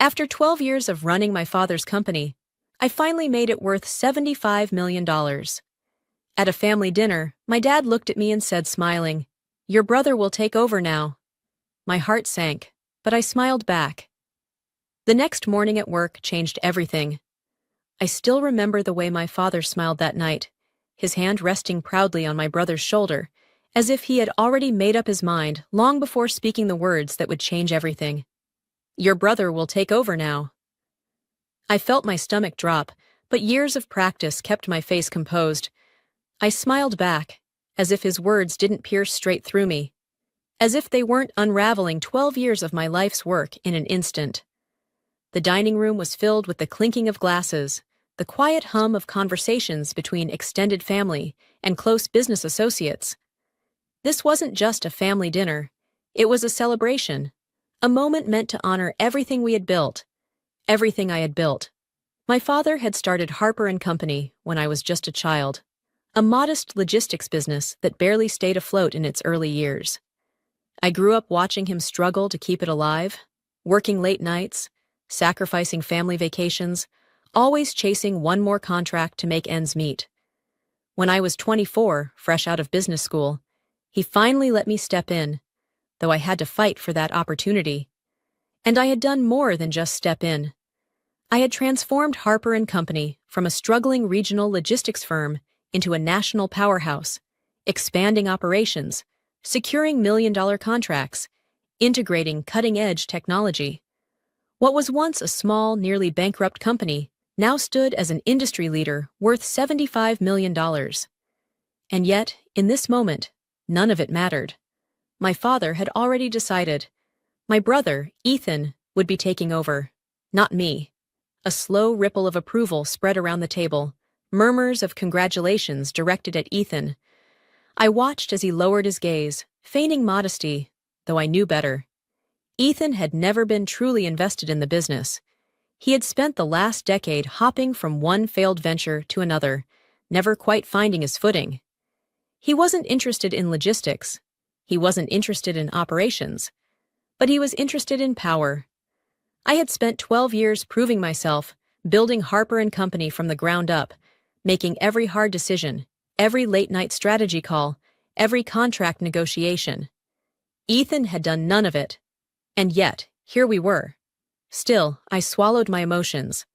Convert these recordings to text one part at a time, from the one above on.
After 12 years of running my father's company, I finally made it worth $75 million. At a family dinner, my dad looked at me and said, smiling, "Your brother will take over now." My heart sank, but I smiled back. The next morning at work changed everything. I still remember the way my father smiled that night, his hand resting proudly on my brother's shoulder, as if he had already made up his mind long before speaking the words that would change everything. "Your brother will take over now." I felt my stomach drop, but years of practice kept my face composed. I smiled back, as if his words didn't pierce straight through me, as if they weren't unraveling 12 years of my life's work in an instant. The dining room was filled with the clinking of glasses, the quiet hum of conversations between extended family and close business associates. This wasn't just a family dinner, it was a celebration, a moment meant to honor everything we had built, everything I had built. My father had started Harper & Company when I was just a child, a modest logistics business that barely stayed afloat in its early years. I grew up watching him struggle to keep it alive, working late nights, sacrificing family vacations, always chasing one more contract to make ends meet. When I was 24, fresh out of business school, he finally let me step in, though I had to fight for that opportunity. And I had done more than just step in. I had transformed Harper & Company from a struggling regional logistics firm into a national powerhouse, expanding operations, securing million-dollar contracts, integrating cutting-edge technology. What was once a small, nearly bankrupt company now stood as an industry leader worth $75 million. And yet, in this moment, none of it mattered. My father had already decided. My brother, Ethan, would be taking over, not me. A slow ripple of approval spread around the table, murmurs of congratulations directed at Ethan. I watched as he lowered his gaze, feigning modesty, though I knew better. Ethan had never been truly invested in the business. He had spent the last decade hopping from one failed venture to another, never quite finding his footing. He wasn't interested in logistics. He wasn't interested in operations. But he was interested in power. I had spent 12 years proving myself, building Harper & Company from the ground up, making every hard decision, every late-night strategy call, every contract negotiation. Ethan had done none of it. And yet, here we were. Still, I swallowed my emotions.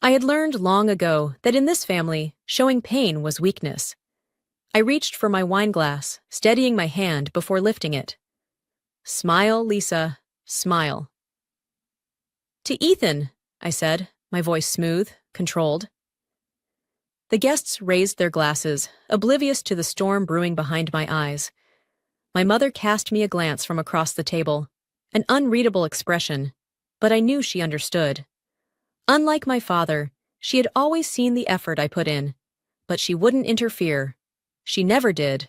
I had learned long ago that in this family, showing pain was weakness. I reached for my wine glass, steadying my hand before lifting it. "Smile, Lisa, smile." "To Ethan," I said, my voice smooth, controlled. The guests raised their glasses, oblivious to the storm brewing behind my eyes. My mother cast me a glance from across the table, an unreadable expression, but I knew she understood. Unlike my father, she had always seen the effort I put in, but she wouldn't interfere. She never did.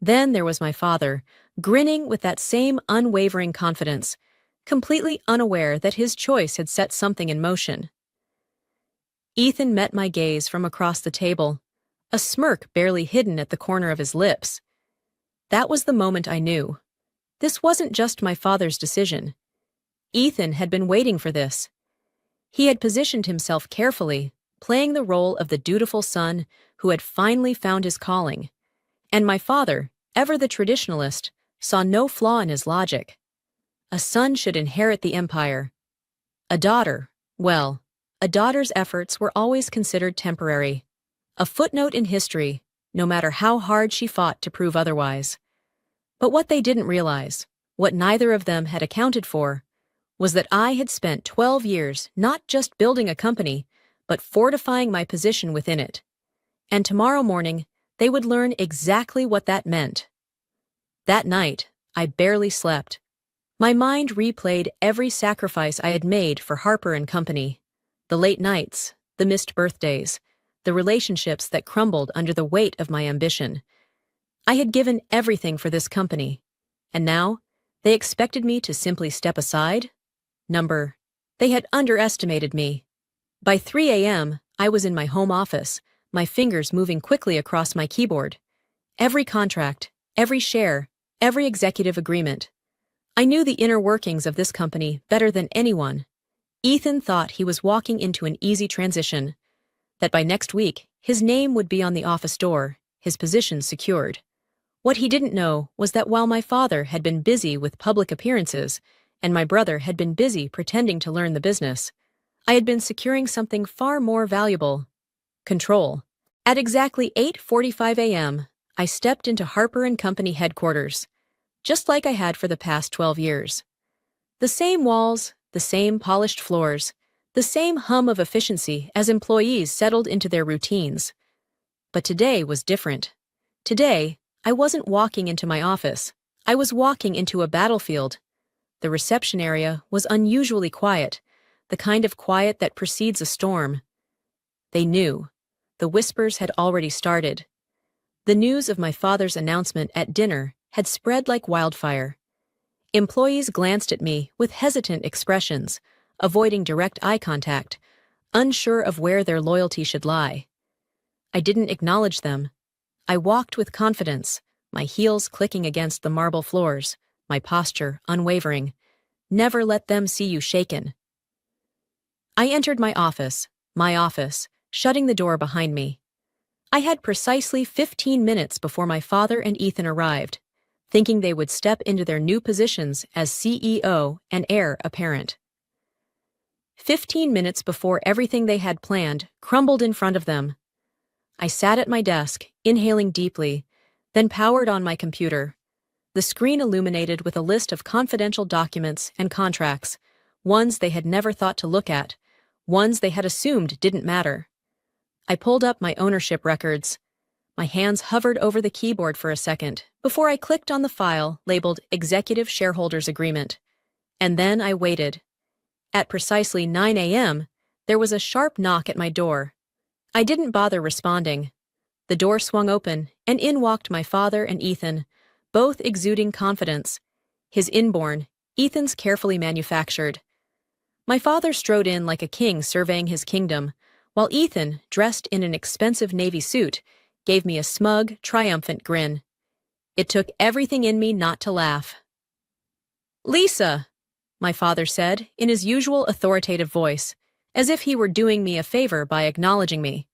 Then there was my father, grinning with that same unwavering confidence, completely unaware that his choice had set something in motion. Ethan met my gaze from across the table, a smirk barely hidden at the corner of his lips. That was the moment I knew. This wasn't just my father's decision. Ethan had been waiting for this. He had positioned himself carefully, playing the role of the dutiful son who had finally found his calling. And my father, ever the traditionalist, saw no flaw in his logic. A son should inherit the empire. A daughter, well, a daughter's efforts were always considered temporary. A footnote in history, no matter how hard she fought to prove otherwise. But what they didn't realize, what neither of them had accounted for, was that I had spent 12 years not just building a company, but fortifying my position within it. And tomorrow morning, they would learn exactly what that meant. That night, I barely slept. My mind replayed every sacrifice I had made for Harper & Company. The late nights, the missed birthdays, the relationships that crumbled under the weight of my ambition. I had given everything for this company, and now they expected me to simply step aside? They had underestimated me. By 3 a.m., I was in my home office, my fingers moving quickly across my keyboard. Every contract, every share, every executive agreement. I knew the inner workings of this company better than anyone, Ethan thought he was walking into an easy transition, that by next week, his name would be on the office door, his position secured. What he didn't know was that while my father had been busy with public appearances, and my brother had been busy pretending to learn the business, I had been securing something far more valuable: control. At exactly 8:45 a.m., I stepped into Harper & Company headquarters, just like I had for the past 12 years. The same walls, the same polished floors, the same hum of efficiency as employees settled into their routines. But today was different. Today, I wasn't walking into my office. I was walking into a battlefield. The reception area was unusually quiet, the kind of quiet that precedes a storm. They knew. The whispers had already started. The news of my father's announcement at dinner had spread like wildfire. Employees glanced at me with hesitant expressions, avoiding direct eye contact, unsure of where their loyalty should lie. I didn't acknowledge them. I walked with confidence, my heels clicking against the marble floors, my posture unwavering. Never let them see you shaken. I entered my office, shutting the door behind me. I had precisely 15 minutes before my father and Ethan arrived, thinking they would step into their new positions as CEO and heir apparent. 15 minutes before everything they had planned crumbled in front of them. I sat at my desk, inhaling deeply, then powered on my computer. The screen illuminated with a list of confidential documents and contracts, ones they had never thought to look at, ones they had assumed didn't matter. I pulled up my ownership records. My hands hovered over the keyboard for a second before I clicked on the file labeled Executive Shareholders Agreement. And then I waited. At precisely 9 a.m., there was a sharp knock at my door. I didn't bother responding. The door swung open, and in walked my father and Ethan, both exuding confidence. His inborn, Ethan's carefully manufactured. My father strode in like a king surveying his kingdom, while Ethan, dressed in an expensive navy suit, gave me a smug, triumphant grin. It took everything in me not to laugh. "Lisa," my father said, in his usual authoritative voice, as if he were doing me a favor by acknowledging me.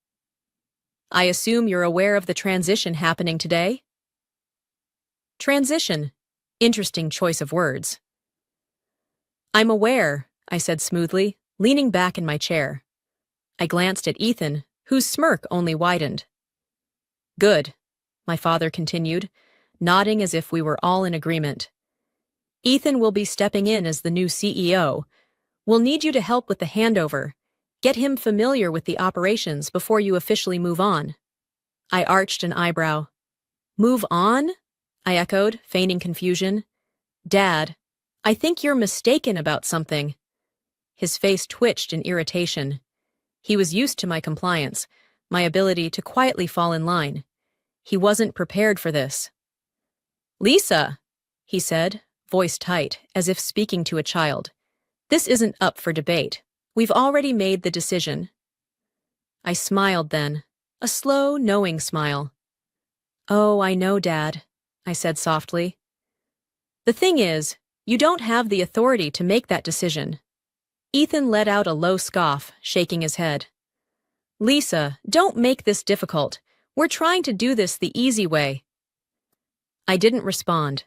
"I assume you're aware of the transition happening today?" Transition. Interesting choice of words. "I'm aware," I said smoothly, leaning back in my chair. I glanced at Ethan, whose smirk only widened. "Good," my father continued, nodding as if we were all in agreement. "Ethan will be stepping in as the new CEO. We'll need you to help with the handover. Get him familiar with the operations before you officially move on." I arched an eyebrow. "Move on?" I echoed, feigning confusion. "Dad, I think you're mistaken about something." His face twitched in irritation. He was used to my compliance, my ability to quietly fall in line. He wasn't prepared for this. "Lisa," he said, voice tight, as if speaking to a child. "This isn't up for debate. We've already made the decision." I smiled then, a slow, knowing smile. "Oh, I know, Dad," I said softly. "The thing is, you don't have the authority to make that decision." Ethan let out a low scoff, shaking his head. "Lisa, don't make this difficult. We're trying to do this the easy way." I didn't respond.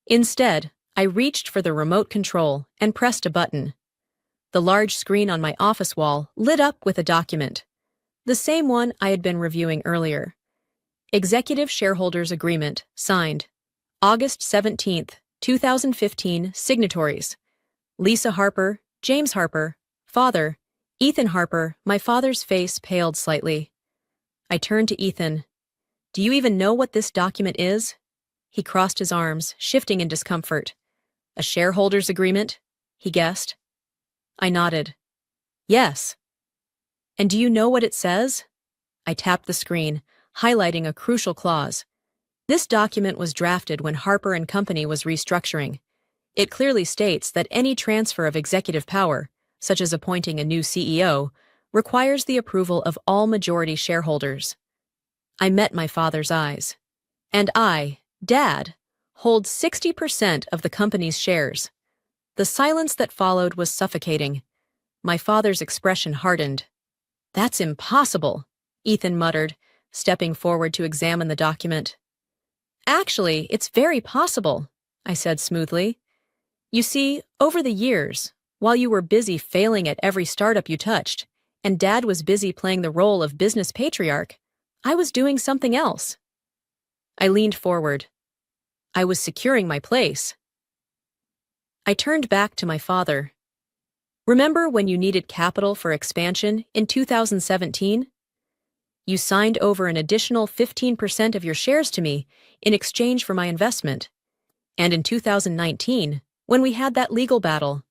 Instead, I reached for the remote control and pressed a button. The large screen on my office wall lit up with a document, the same one I had been reviewing earlier. Executive Shareholders Agreement, signed. August 17th, 2015, signatories. Lisa Harper, James Harper, father, Ethan Harper. My father's face paled slightly. I turned to Ethan. "Do you even know what this document is?" He crossed his arms, shifting in discomfort. "A shareholders' agreement?" he guessed. I nodded. "Yes." "And do you know what it says?" I tapped the screen, highlighting a crucial clause. This document was drafted when Harper & Company was restructuring. It clearly states that any transfer of executive power, such as appointing a new CEO, requires the approval of all majority shareholders. I met my father's eyes. "And I, Dad, hold 60% of the company's shares." The silence that followed was suffocating. My father's expression hardened. "That's impossible," Ethan muttered, stepping forward to examine the document. "Actually, it's very possible," I said smoothly. "You see, over the years, while you were busy failing at every startup you touched, and Dad was busy playing the role of business patriarch, I was doing something else." I leaned forward. I was securing my place. I turned back to my father. "Remember when you needed capital for expansion in 2017? You signed over an additional 15% of your shares to me in exchange for my investment. And in 2019, when we had that legal battle,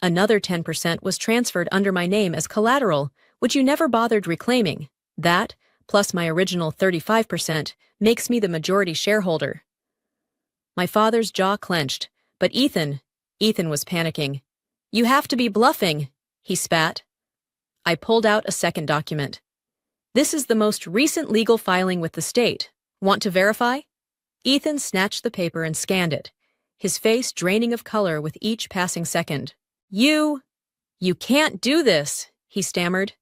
another 10% was transferred under my name as collateral, which you never bothered reclaiming. That, plus my original 35%, makes me the majority shareholder." My father's jaw clenched, but Ethan was panicking. "You have to be bluffing," he spat. I pulled out a second document. "This is the most recent legal filing with the state. Want to verify?" Ethan snatched the paper and scanned it, his face draining of color with each passing second. You can't do this," he stammered.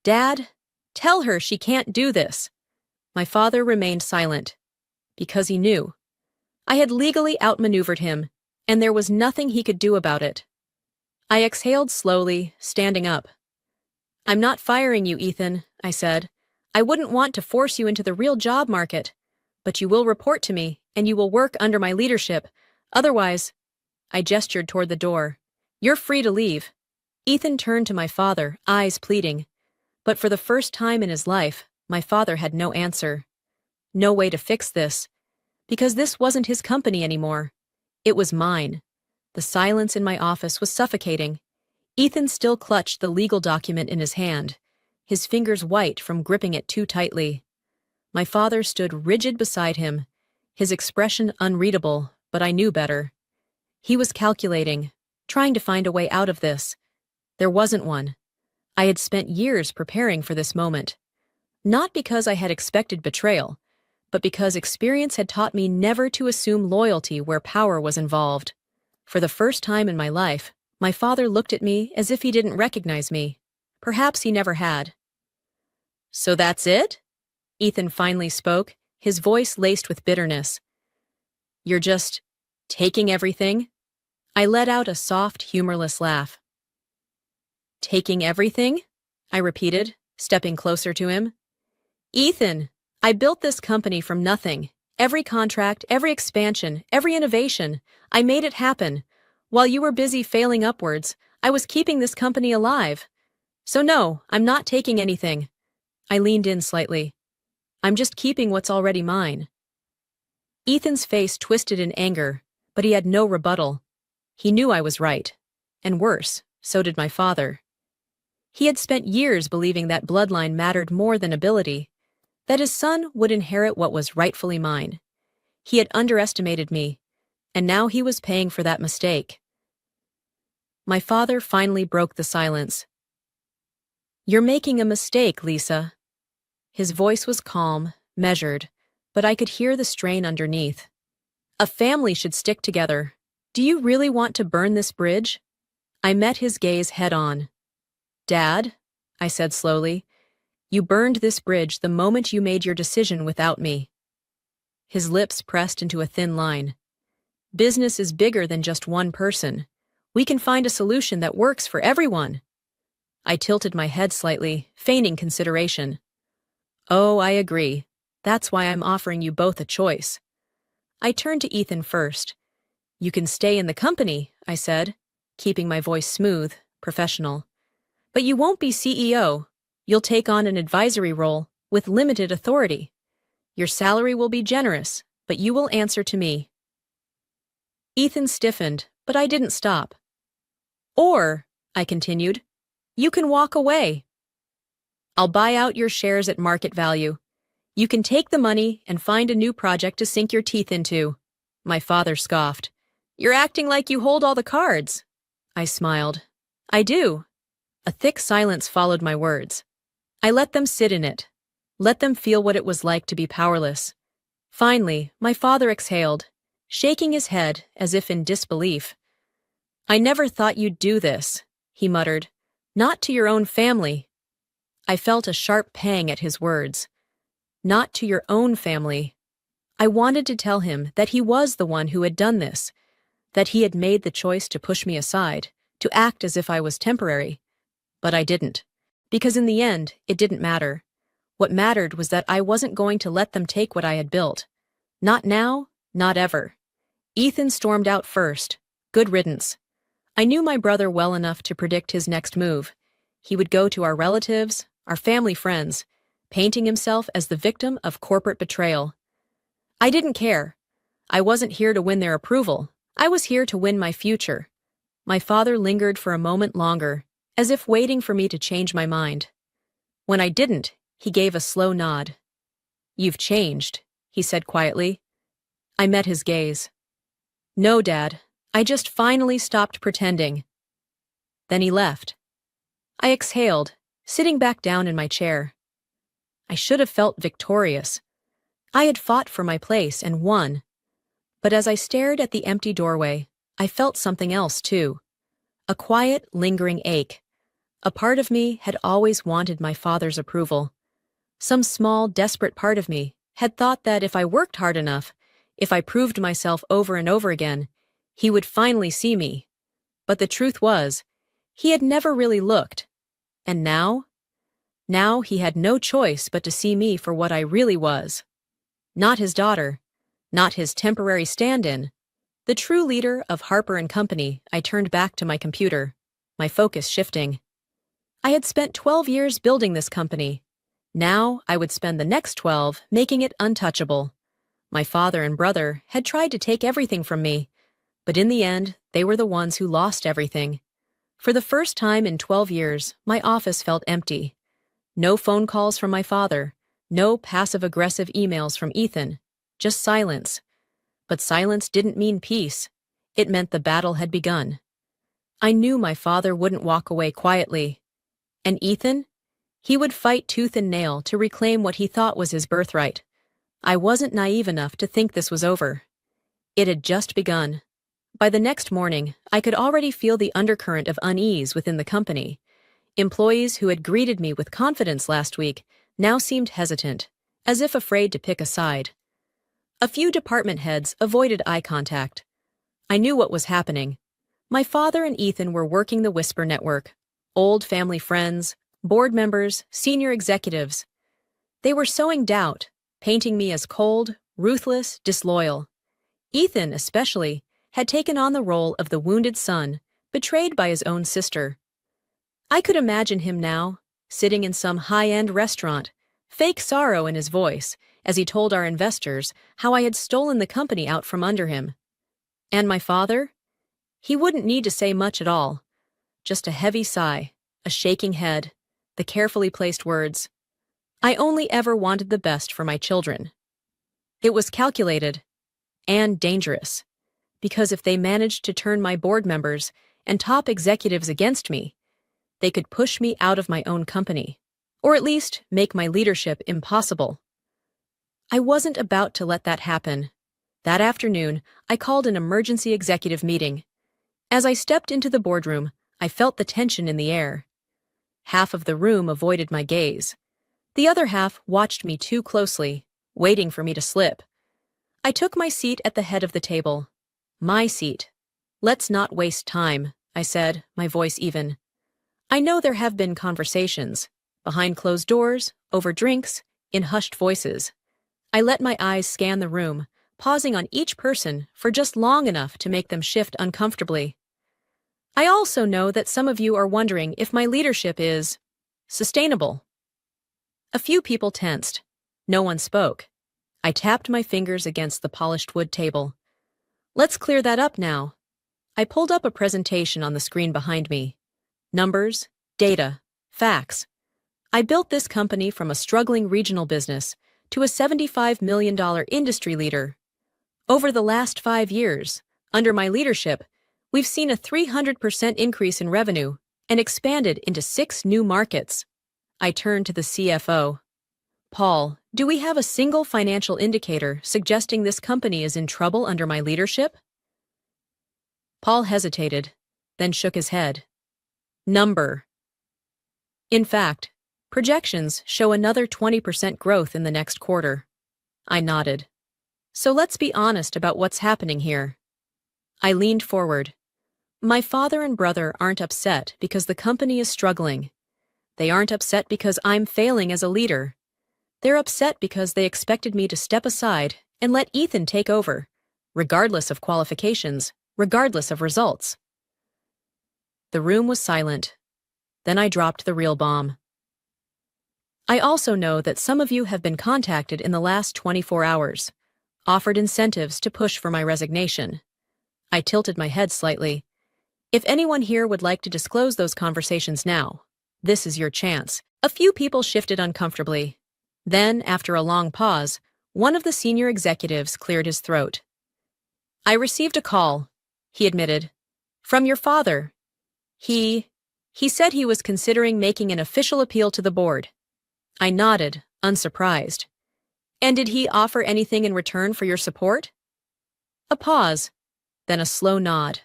"Dad, tell her she can't do this." My father remained silent, because he knew. I had legally outmaneuvered him, and there was nothing he could do about it. I exhaled slowly, standing up. "I'm not firing you, Ethan," I said. "I wouldn't want to force you into the real job market, but you will report to me, and you will work under my leadership. Otherwise—" I gestured toward the door. "You're free to leave." Ethan turned to my father, eyes pleading. But for the first time in his life, my father had no answer. No way to fix this, because this wasn't his company anymore. It was mine. The silence in my office was suffocating. Ethan still clutched the legal document in his hand, his fingers white from gripping it too tightly. My father stood rigid beside him, his expression unreadable, but I knew better. He was calculating, trying to find a way out of this. There wasn't one. I had spent years preparing for this moment. Not because I had expected betrayal, but because experience had taught me never to assume loyalty where power was involved. For the first time in my life, my father looked at me as if he didn't recognize me. Perhaps he never had. "So that's it?" Ethan finally spoke, his voice laced with bitterness. "You're just taking everything?" I let out a soft, humorless laugh. "Taking everything?" I repeated, stepping closer to him. "Ethan, I built this company from nothing. Every contract, every expansion, every innovation, I made it happen. While you were busy failing upwards, I was keeping this company alive. So no, I'm not taking anything." I leaned in slightly. "I'm just keeping what's already mine." Ethan's face twisted in anger, but he had no rebuttal. He knew I was right. And worse, so did my father. He had spent years believing that bloodline mattered more than ability, that his son would inherit what was rightfully mine. He had underestimated me, and now he was paying for that mistake. My father finally broke the silence. "You're making a mistake, Lisa." His voice was calm, measured, but I could hear the strain underneath. "A family should stick together. Do you really want to burn this bridge?" I met his gaze head-on. "Dad," I said slowly, "you burned this bridge the moment you made your decision without me." His lips pressed into a thin line. "Business is bigger than just one person. We can find a solution that works for everyone." I tilted my head slightly, feigning consideration. "Oh, I agree. That's why I'm offering you both a choice." I turned to Ethan first. "You can stay in the company," I said, keeping my voice smooth, professional. "But you won't be CEO. You'll take on an advisory role with limited authority. Your salary will be generous, but you will answer to me." Ethan stiffened, but I didn't stop. "Or," I continued, "you can walk away. I'll buy out your shares at market value. You can take the money and find a new project to sink your teeth into." My father scoffed. "You're acting like you hold all the cards." I smiled. "I do." A thick silence followed my words. I let them sit in it. Let them feel what it was like to be powerless. Finally, my father exhaled, shaking his head as if in disbelief. "I never thought you'd do this," he muttered. Not to your own family. I felt a sharp pang at his words. Not to your own family. I wanted to tell him that he was the one who had done this, that he had made the choice to push me aside, to act as if I was temporary. But I didn't. Because in the end, it didn't matter. What mattered was that I wasn't going to let them take what I had built. Not now, not ever. Ethan stormed out first. Good riddance. I knew my brother well enough to predict his next move. He would go to our relatives, our family friends, painting himself as the victim of corporate betrayal. I didn't care. I wasn't here to win their approval. I was here to win my future. My father lingered for a moment longer, as if waiting for me to change my mind. When I didn't, he gave a slow nod. "You've changed," he said quietly. I met his gaze. "No, Dad, I just finally stopped pretending." Then he left. I exhaled, sitting back down in my chair. I should have felt victorious. I had fought for my place and won. But as I stared at the empty doorway, I felt something else too. A quiet, lingering ache. A part of me had always wanted my father's approval. Some small, desperate part of me had thought that if I worked hard enough, if I proved myself over and over again, he would finally see me. But the truth was, he had never really looked. And now? Now he had no choice but to see me for what I really was. Not his daughter, not his temporary stand-in. The true leader of Harper & Company. I turned back to my computer, my focus shifting. I had spent 12 years building this company. Now I would spend the next 12 making it untouchable. My father and brother had tried to take everything from me, but in the end, they were the ones who lost everything. For the first time in 12 years, my office felt empty. No phone calls from my father, no passive-aggressive emails from Ethan, just silence. But silence didn't mean peace. It meant the battle had begun. I knew my father wouldn't walk away quietly. And Ethan? He would fight tooth and nail to reclaim what he thought was his birthright. I wasn't naive enough to think this was over. It had just begun. By the next morning, I could already feel the undercurrent of unease within the company. Employees who had greeted me with confidence last week now seemed hesitant, as if afraid to pick a side. A few department heads avoided eye contact. I knew what was happening. My father and Ethan were working the Whisper Network. Old family friends, board members, senior executives. They were sowing doubt, painting me as cold, ruthless, disloyal. Ethan, especially, had taken on the role of the wounded son, betrayed by his own sister. I could imagine him now, sitting in some high-end restaurant, fake sorrow in his voice, as he told our investors how I had stolen the company out from under him. And my father? He wouldn't need to say much at all. Just a heavy sigh, a shaking head, the carefully placed words. I only ever wanted the best for my children. It was calculated and dangerous, because if they managed to turn my board members and top executives against me, they could push me out of my own company, or at least make my leadership impossible. I wasn't about to let that happen. That afternoon, I called an emergency executive meeting. As I stepped into the boardroom, I felt the tension in the air. Half of the room avoided my gaze. The other half watched me too closely, waiting for me to slip. I took my seat at the head of the table. My seat. "Let's not waste time," I said, my voice even. I know there have been conversations, behind closed doors, over drinks, in hushed voices. I let my eyes scan the room, pausing on each person for just long enough to make them shift uncomfortably. I also know that some of you are wondering if my leadership is sustainable. A few people tensed. No one spoke. I tapped my fingers against the polished wood table. Let's clear that up now. I pulled up a presentation on the screen behind me. Numbers, data, facts. I built this company from a struggling regional business to a $75 million industry leader. Over the last 5 years, under my leadership, we've seen a 300% increase in revenue and expanded into 6 new markets. I turned to the CFO. "Paul, do we have a single financial indicator suggesting this company is in trouble under my leadership?" Paul hesitated, then shook his head. "Number." In fact, projections show another 20% growth in the next quarter. I nodded. So let's be honest about what's happening here. I leaned forward. My father and brother aren't upset because the company is struggling. They aren't upset because I'm failing as a leader. They're upset because they expected me to step aside and let Ethan take over, regardless of qualifications, regardless of results. The room was silent. Then I dropped the real bomb. I also know that some of you have been contacted in the last 24 hours, offered incentives to push for my resignation. I tilted my head slightly. If anyone here would like to disclose those conversations now, this is your chance. A few people shifted uncomfortably. Then, after a long pause, one of the senior executives cleared his throat. I received a call, he admitted, from your father. He said he was considering making an official appeal to the board. I nodded, unsurprised. And did he offer anything in return for your support? A pause, then a slow nod.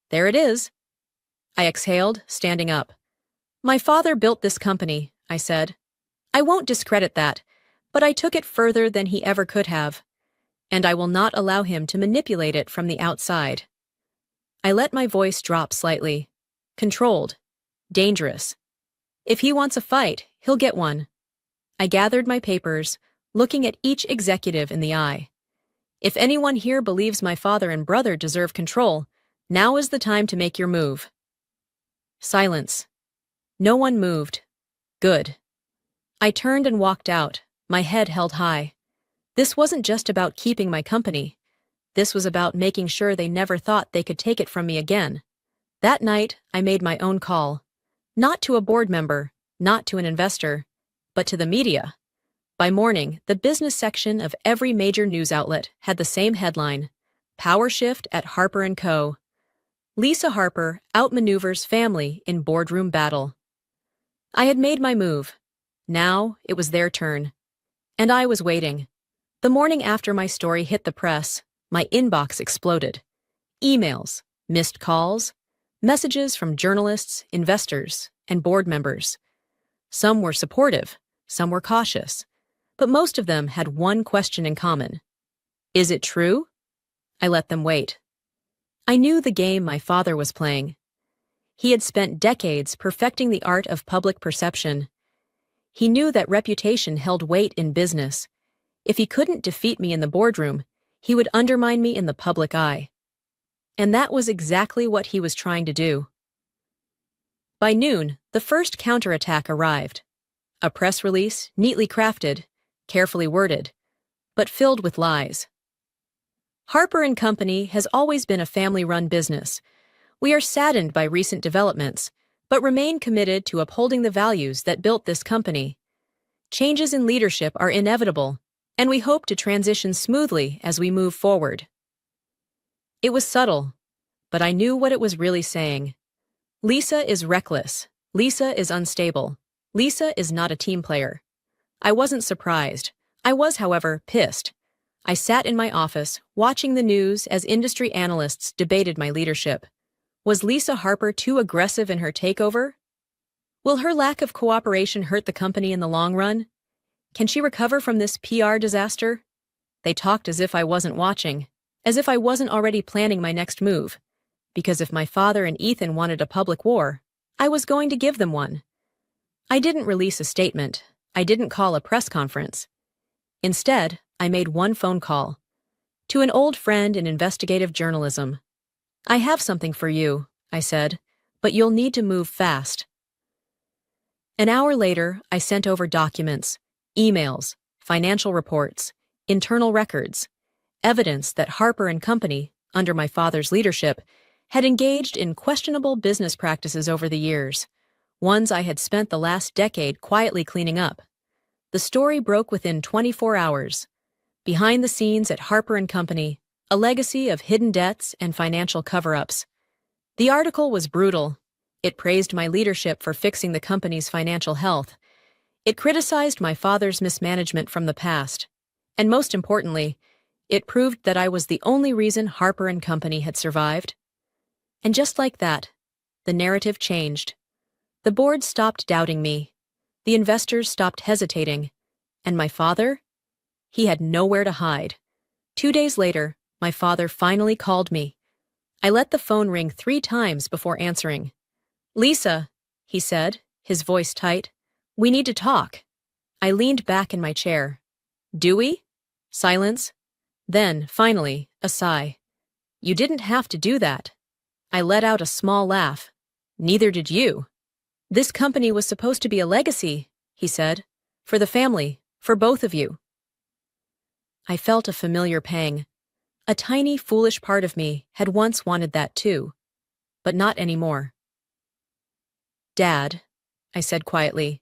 There it is. I exhaled, standing up. My father built this company, I said. I won't discredit that, but I took it further than he ever could have, and I will not allow him to manipulate it from the outside. I let my voice drop slightly. Controlled. Dangerous. If he wants a fight, he'll get one. I gathered my papers, looking at each executive in the eye. If anyone here believes my father and brother deserve control, now is the time to make your move. Silence. No one moved. Good. I turned and walked out, my head held high. This wasn't just about keeping my company. This was about making sure they never thought they could take it from me again. That night, I made my own call. Not to a board member, not to an investor, but to the media. By morning, the business section of every major news outlet had the same headline: Power Shift at Harper & Co. Lisa Harper outmaneuvers family in boardroom battle. I had made my move. Now it was their turn. And I was waiting. The morning after my story hit the press, my inbox exploded. Emails, missed calls, messages from journalists, investors, and board members. Some were supportive, some were cautious, but most of them had one question in common. Is it true? I let them wait. I knew the game my father was playing. He had spent decades perfecting the art of public perception. He knew that reputation held weight in business. If he couldn't defeat me in the boardroom, he would undermine me in the public eye. And that was exactly what he was trying to do. By noon, the first counterattack arrived. A press release, neatly crafted, carefully worded, but filled with lies. Harper & Company has always been a family-run business. We are saddened by recent developments, but remain committed to upholding the values that built this company. Changes in leadership are inevitable, and we hope to transition smoothly as we move forward. It was subtle, but I knew what it was really saying. Lisa is reckless. Lisa is unstable. Lisa is not a team player. I wasn't surprised. I was, however, pissed. I sat in my office, watching the news as industry analysts debated my leadership. Was Lisa Harper too aggressive in her takeover? Will her lack of cooperation hurt the company in the long run? Can she recover from this PR disaster? They talked as if I wasn't watching, as if I wasn't already planning my next move. Because if my father and Ethan wanted a public war, I was going to give them one. I didn't release a statement. I didn't call a press conference. Instead, I made one phone call. To an old friend in investigative journalism. I have something for you, I said, but you'll need to move fast. An hour later, I sent over documents, emails, financial reports, internal records, evidence that Harper & Company, under my father's leadership, had engaged in questionable business practices over the years, ones I had spent the last decade quietly cleaning up. The story broke within 24 hours. Behind the scenes at Harper & Company, a legacy of hidden debts and financial cover-ups. The article was brutal. It praised my leadership for fixing the company's financial health. It criticized my father's mismanagement from the past. And most importantly, it proved that I was the only reason Harper & Company had survived. And just like that, the narrative changed. The board stopped doubting me. The investors stopped hesitating. And my father? He had nowhere to hide. 2 days later, my father finally called me. I let the phone ring 3 times before answering. "Lisa," he said, his voice tight, "we need to talk." I leaned back in my chair. "Do we?" Silence. Then, finally, a sigh. "You didn't have to do that." I let out a small laugh. "Neither did you." "This company was supposed to be a legacy," he said. "For the family, for both of you." I felt a familiar pang. A tiny, foolish part of me had once wanted that too, but not anymore. "Dad," I said quietly,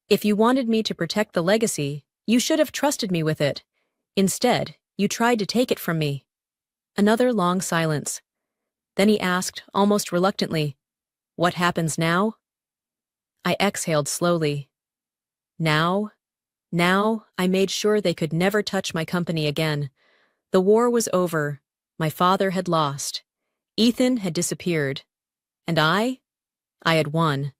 "if you wanted me to protect the legacy, you should have trusted me with it. Instead, you tried to take it from me." Another long silence. Then he asked, almost reluctantly, "What happens now?" I exhaled slowly. Now I made sure they could never touch my company again. The war was over. My father had lost. Ethan had disappeared. And I had won.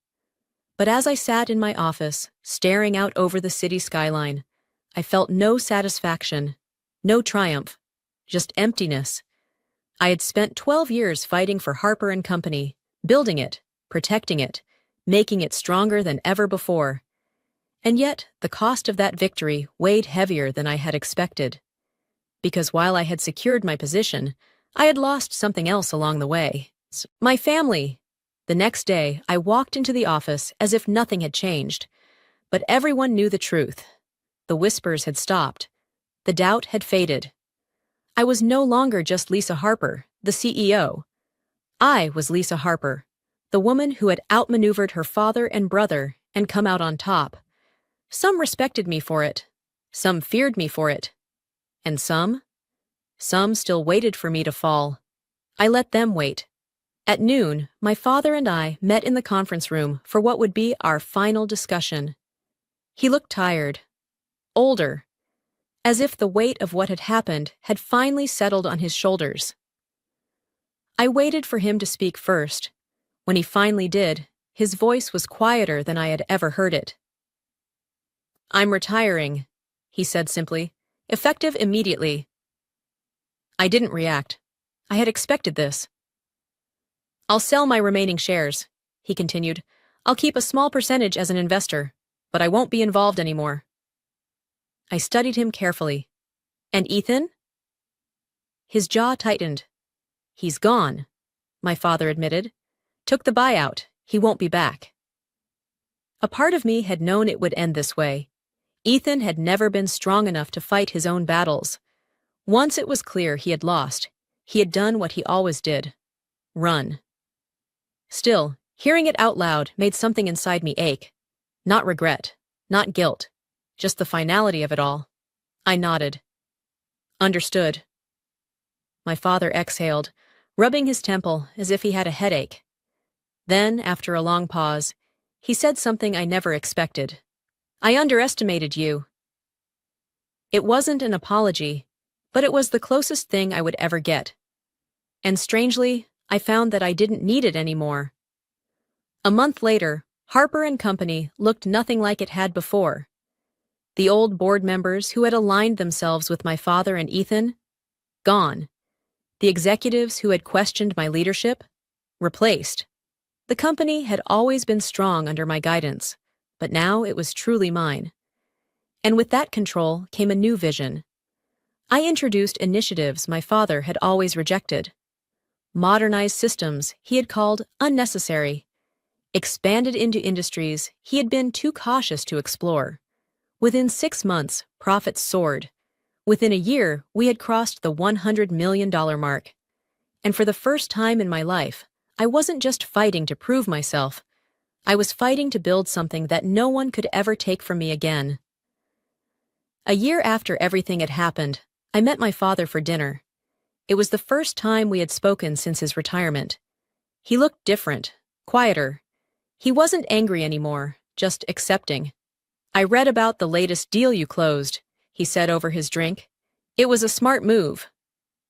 But as I sat in my office, staring out over the city skyline, I felt no satisfaction, no triumph, just emptiness. I had spent 12 years fighting for Harper & Company, building it, protecting it, making it stronger than ever before. And yet, the cost of that victory weighed heavier than I had expected. Because while I had secured my position, I had lost something else along the way. My family. The next day, I walked into the office as if nothing had changed. But everyone knew the truth. The whispers had stopped. The doubt had faded. I was no longer just Lisa Harper, the CEO. I was Lisa Harper, the woman who had outmaneuvered her father and brother and come out on top. Some respected me for it. Some feared me for it. And some still waited for me to fall. I let them wait. At noon, my father and I met in the conference room for what would be our final discussion. He looked tired, older, as if the weight of what had happened had finally settled on his shoulders. I waited for him to speak first. When he finally did, his voice was quieter than I had ever heard it. "I'm retiring," he said simply, "effective immediately." I didn't react. I had expected this. "I'll sell my remaining shares," he continued. "I'll keep a small percentage as an investor, but I won't be involved anymore." I studied him carefully. "And Ethan?" His jaw tightened. "He's gone," my father admitted. "Took the buyout. He won't be back." A part of me had known it would end this way. Ethan had never been strong enough to fight his own battles. Once it was clear he had lost, he had done what he always did: run. Still, hearing it out loud made something inside me ache. Not regret, not guilt, just the finality of it all. I nodded. "Understood." My father exhaled, rubbing his temple as if he had a headache. Then, after a long pause, he said something I never expected. "I underestimated you." It wasn't an apology, but it was the closest thing I would ever get. And strangely, I found that I didn't need it anymore. A month later, Harper & Company looked nothing like it had before. The old board members who had aligned themselves with my father and Ethan, gone. The executives who had questioned my leadership, replaced. The company had always been strong under my guidance, but now it was truly mine. And with that control came a new vision. I introduced initiatives my father had always rejected. Modernized systems he had called unnecessary. Expanded into industries he had been too cautious to explore. Within 6 months, profits soared. Within a year, we had crossed the $100 million mark. And for the first time in my life, I wasn't just fighting to prove myself. I was fighting to build something that no one could ever take from me again. A year after everything had happened, I met my father for dinner. It was the first time we had spoken since his retirement. He looked different, quieter. He wasn't angry anymore, just accepting. "I read about the latest deal you closed," he said over his drink. "It was a smart move."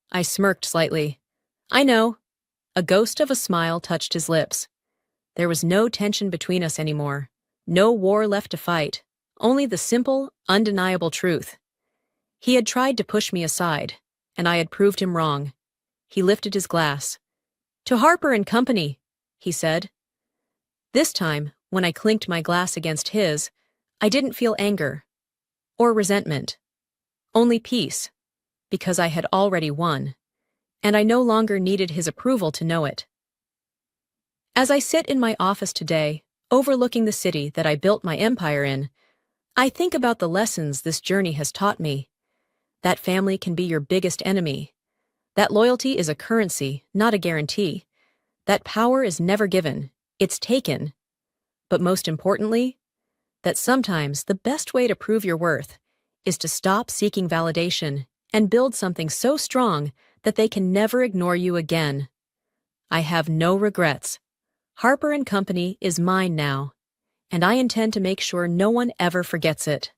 I smirked slightly. "I know." A ghost of a smile touched his lips. There was no tension between us anymore. No war left to fight. Only the simple, undeniable truth. He had tried to push me aside, and I had proved him wrong. He lifted his glass. "To Harper and Company," he said. This time, when I clinked my glass against his, I didn't feel anger or resentment. Only peace, because I had already won, and I no longer needed his approval to know it. As I sit in my office today, overlooking the city that I built my empire in, I think about the lessons this journey has taught me. That family can be your biggest enemy. That loyalty is a currency, not a guarantee. That power is never given, it's taken. But most importantly, that sometimes the best way to prove your worth is to stop seeking validation and build something so strong that they can never ignore you again. I have no regrets. Harper and Company is mine now, and I intend to make sure no one ever forgets it.